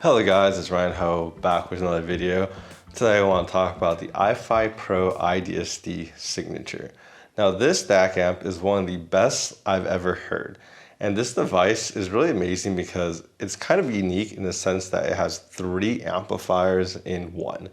Hello guys, it's Ryan Ho back with another video. Today I want to talk about the i5 Pro iDSD signature. Now this DAC amp is one of the best I've ever heard. And this device is really amazing because it's kind of unique in the sense that it has 3 amplifiers in one.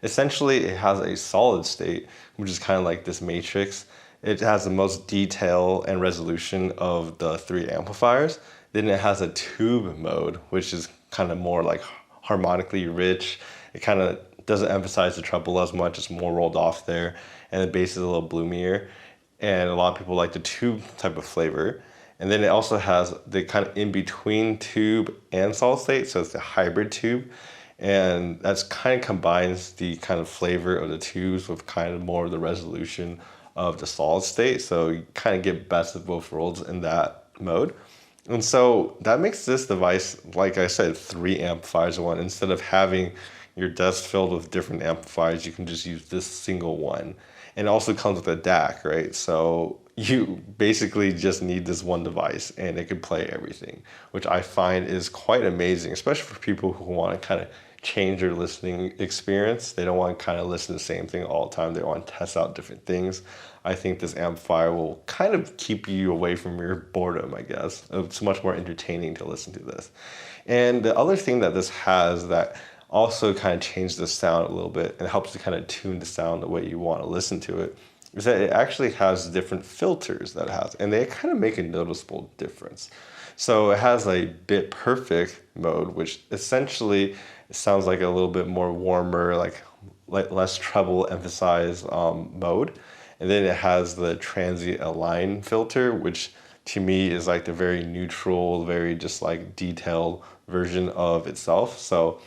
Essentially it has a solid state, which is kind of like this matrix. It has the most detail and resolution of the 3 amplifiers. Then it has a tube mode, which is kind of more like harmonically rich. It kind of doesn't emphasize the treble as much. It's more rolled off there. And the bass is a little bloomier. And a lot of people like the tube type of flavor. And then it also has the kind of in-between tube and solid state. So it's the hybrid tube. And that's kind of combines the kind of flavor of the tubes with kind of more of the resolution of the solid state. So you kind of get best of both worlds in that mode. And so that makes this device, like I said, 3 amplifiers in one. Instead of having your desk filled with different amplifiers, you can just use this single one. And it also comes with a DAC, right? So you basically just need this one device and it can play everything, which I find is quite amazing, especially for people who want to kind of change their listening experience. They don't want to kind of listen to the same thing all the time. They want to test out different things. I think this amplifier will kind of keep you away from your boredom, I guess. It's much more entertaining to listen to this. And the other thing that this has that also kind of changes the sound a little bit and helps to kind of tune the sound the way you want to listen to it is that it actually has different filters that it has, and they kind of make a noticeable difference. So it has a bit perfect mode, which essentially sounds like a little bit more warmer, like less treble emphasized mode. And then it has the transient align filter, which to me is like the very neutral, very just like detailed version of itself. So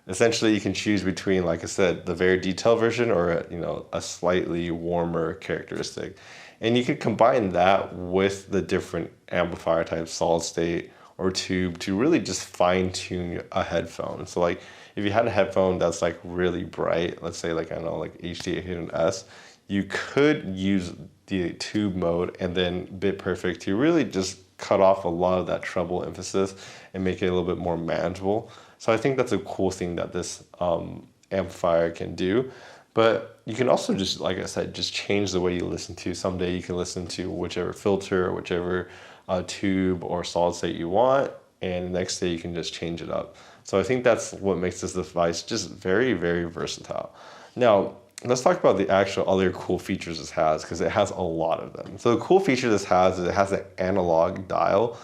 essentially you can choose between, like I said, the very detailed version or a slightly warmer characteristic. And you could combine that with the different amplifier types, solid state or tube, to really just fine tune a headphone. So like if you had a headphone that's like really bright, let's say like, I don't know, like HD800S, you could use the tube mode and then bit perfect to really just cut off a lot of that treble emphasis and make it a little bit more manageable. So I think that's a cool thing that this amplifier can do. But you can also just, like I said, just change the way you listen to. Someday you can listen to whichever filter, whichever tube or solid state you want, and the next day you can just change it up. So I think that's what makes this device just very, very versatile. Now, let's talk about the actual other cool features this has, because it has a lot of them. So the cool feature this has is it has an analog dial,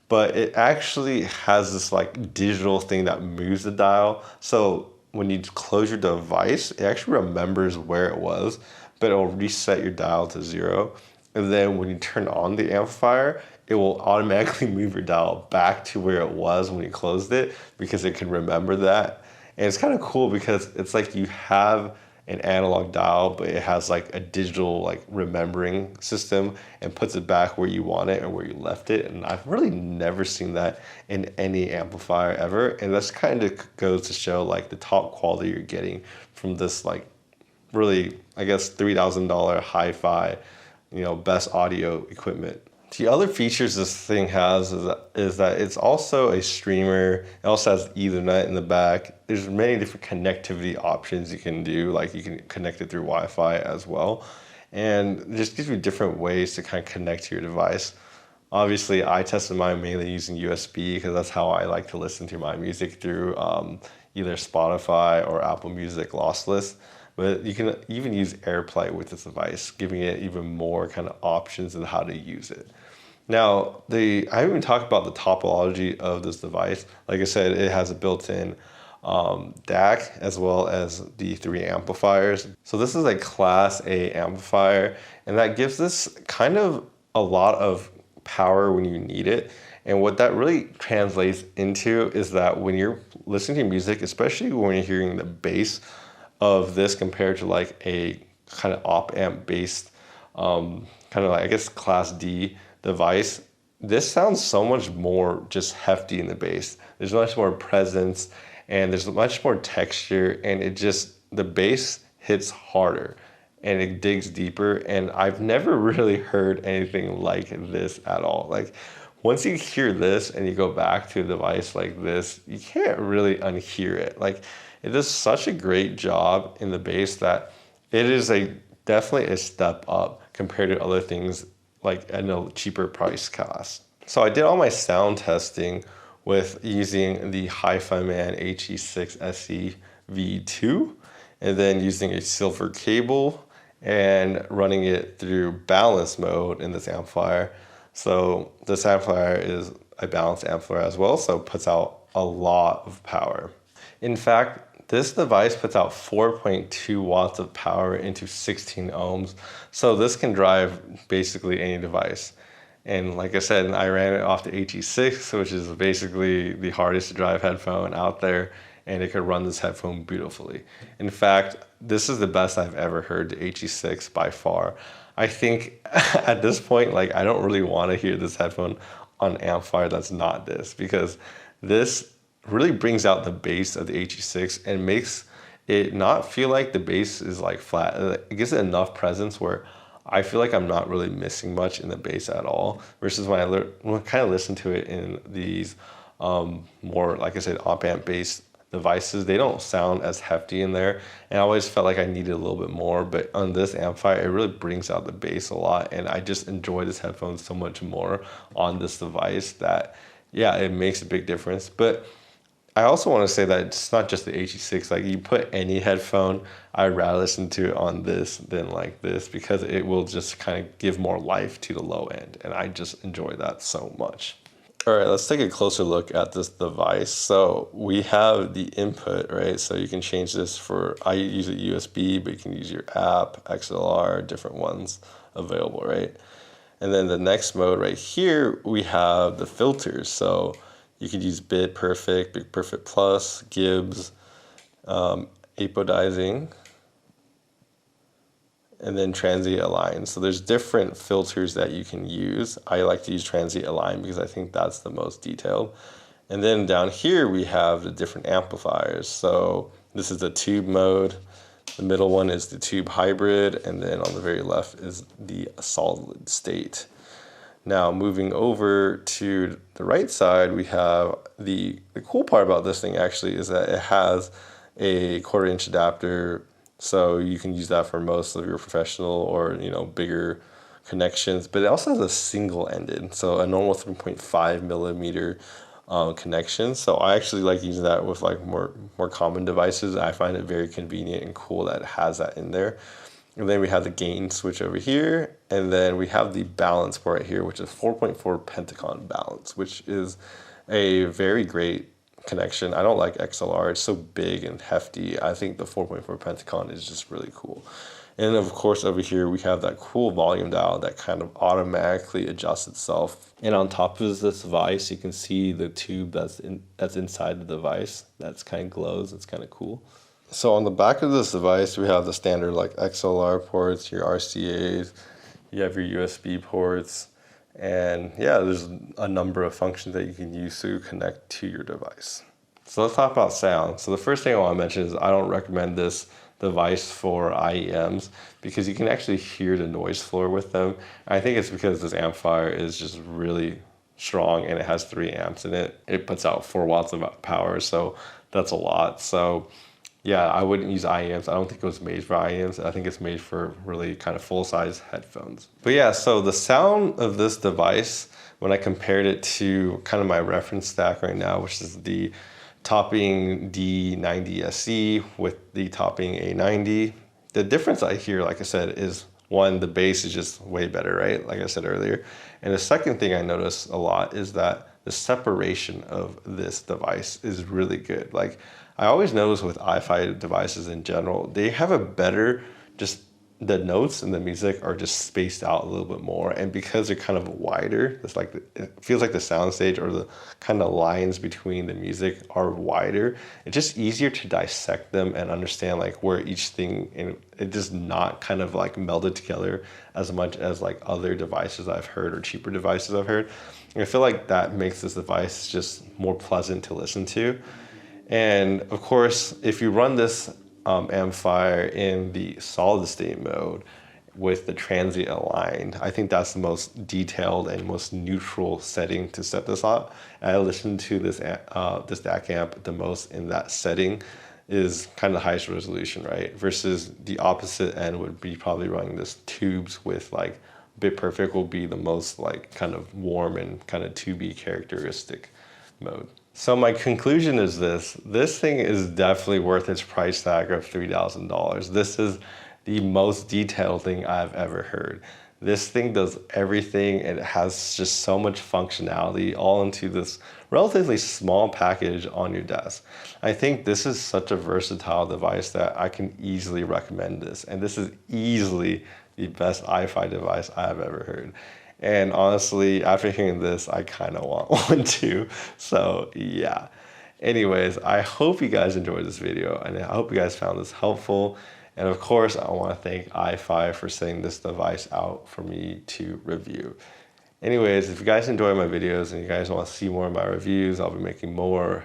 but it actually has this like digital thing that moves the dial. So when you close your device, it actually remembers where it was, but it will reset your dial to 0. And then when you turn on the amplifier, it will automatically move your dial back to where it was when you closed it, because it can remember that. And it's kind of cool because it's like you have an analog dial, but it has like a digital like remembering system and puts it back where you want it and where you left it. And I've really never seen that in any amplifier ever. And that's kind of goes to show like the top quality you're getting from this like really, I guess, $3,000 hi-fi, best audio equipment. The other features this thing has is that it's also a streamer. It also has Ethernet in the back. There's many different connectivity options you can do, like you can connect it through Wi-Fi as well. And it just gives you different ways to kind of connect to your device. Obviously, I tested mine mainly using USB because that's how I like to listen to my music, through either Spotify or Apple Music lossless. But you can even use AirPlay with this device, giving it even more kind of options on how to use it. Now, I haven't even talked about the topology of this device. Like I said, it has a built-in DAC as well as the 3 amplifiers. So this is a Class A amplifier, and that gives this kind of a lot of power when you need it. And what that really translates into is that when you're listening to music, especially when you're hearing the bass of this compared to like a kind of op amp based kind of like, I guess, Class D device, this sounds so much more just hefty in the bass. There's much more presence and there's much more texture, and the bass hits harder and it digs deeper. And I've never really heard anything like this at all. Like once you hear this and you go back to a device like this, you can't really unhear it. Like, it does such a great job in the bass that it is definitely a step up compared to other things like at a cheaper price class. So I did all my sound testing with using the Hi-Fi Man HE6 SE V2 and then using a silver cable and running it through balance mode in this amplifier. So this amplifier is a balanced amplifier as well, so it puts out a lot of power. In fact, this device puts out 4.2 watts of power into 16 ohms. So this can drive basically any device. And like I said, I ran it off the HE6, which is basically the hardest to drive headphone out there, and it could run this headphone beautifully. In fact, this is the best I've ever heard the HE6 by far. I think at this point, like, I don't really want to hear this headphone on an amplifier that's not this, because this really brings out the bass of the HE6 and makes it not feel like the bass is like flat. It gives it enough presence where I feel like I'm not really missing much in the bass at all, versus when I kind of listen to it in these more, like I said, op-amp based devices, they don't sound as hefty in there, and I always felt like I needed a little bit more. But on this amplifier, it really brings out the bass a lot, and I just enjoy this headphone so much more on this device that, yeah, it makes a big difference. But I also want to say that it's not just the HE6. Like, you put any headphone, I'd rather listen to it on this than like this, because it will just kind of give more life to the low end, and I just enjoy that so much. All right, let's take a closer look at this device. So we have the input, right? So you can change this I use a USB, but you can use your app, XLR, different ones available, right? And then the next mode right here, we have the filters. So you could use Bit Perfect, Bit Perfect Plus, Gibbs, apodizing, and then transient align. So there's different filters that you can use. I like to use transient align because I think that's the most detailed. And then down here we have the different amplifiers. So this is the tube mode. The middle one is the tube hybrid, and then on the very left is the solid state. Now moving over to the right side, we have the cool part about this thing actually is that it has a 1/4-inch adapter, so you can use that for most of your professional or bigger connections. But it also has a single-ended, so a normal 3.5 millimeter connection. So I actually like using that with like more common devices. I find it very convenient and cool that it has that in there. And then we have the gain switch over here, and then we have the balance port right here, which is 4.4 Pentagon balance, which is a very great connection. I don't like XLR, it's so big and hefty. I think the 4.4 Pentagon is just really cool. And of course over here we have that cool volume dial that kind of automatically adjusts itself. And on top of this device, you can see the tube that's inside the device. That's kind of glows, it's kind of cool. So on the back of this device, we have the standard like XLR ports, your RCAs, you have your USB ports, and yeah, there's a number of functions that you can use to connect to your device. So let's talk about sound. So the first thing I want to mention is I don't recommend this device for IEMs because you can actually hear the noise floor with them. I think it's because this amplifier is just really strong and it has 3 amps in it. It puts out 4 watts of power, so that's a lot. So yeah, I wouldn't use IEMs. I don't think it was made for IEMs. I think it's made for really kind of full-size headphones. But yeah, so the sound of this device, when I compared it to kind of my reference stack right now, which is the topping D90 SE with the topping A90, the difference I hear, like I said, is one, the bass is just way better, right? Like I said earlier. And the second thing I notice a lot is that the separation of this device is really good. Like, I always notice with Hi-Fi devices in general, they have a better, just the notes and the music are just spaced out a little bit more. And because they're kind of wider, it's like, it feels like the soundstage or the kind of lines between the music are wider. It's just easier to dissect them and understand like where each thing, and it does not kind of like melded together as much as like other devices I've heard or cheaper devices I've heard. And I feel like that makes this device just more pleasant to listen to. And of course, if you run this amplifier in the solid state mode, with the transient aligned. I think that's the most detailed and most neutral setting to set this up. And I listened to this DAC amp the most in that setting is kind of the highest resolution, right? Versus the opposite end would be probably running this tubes with like bit perfect will be the most like kind of warm and kind of tubey characteristic mode. So my conclusion is this thing is definitely worth its price tag of $3,000. This is the most detailed thing I've ever heard. This thing does everything. It has just so much functionality all into this relatively small package on your desk. I think this is such a versatile device that I can easily recommend this. And this is easily the best iFi device I've ever heard. And honestly, after hearing this, I kind of want one too. So yeah. Anyways, I hope you guys enjoyed this video and I hope you guys found this helpful. And of course, I want to thank iFi for sending this device out for me to review. Anyways, if you guys enjoy my videos and you guys want to see more of my reviews, I'll be making more.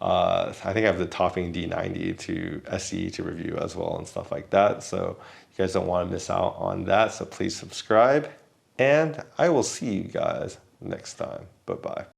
I think I have the topping D90 to SE to review as well and stuff like that. So you guys don't want to miss out on that. So please subscribe. And I will see you guys next time. Bye-bye.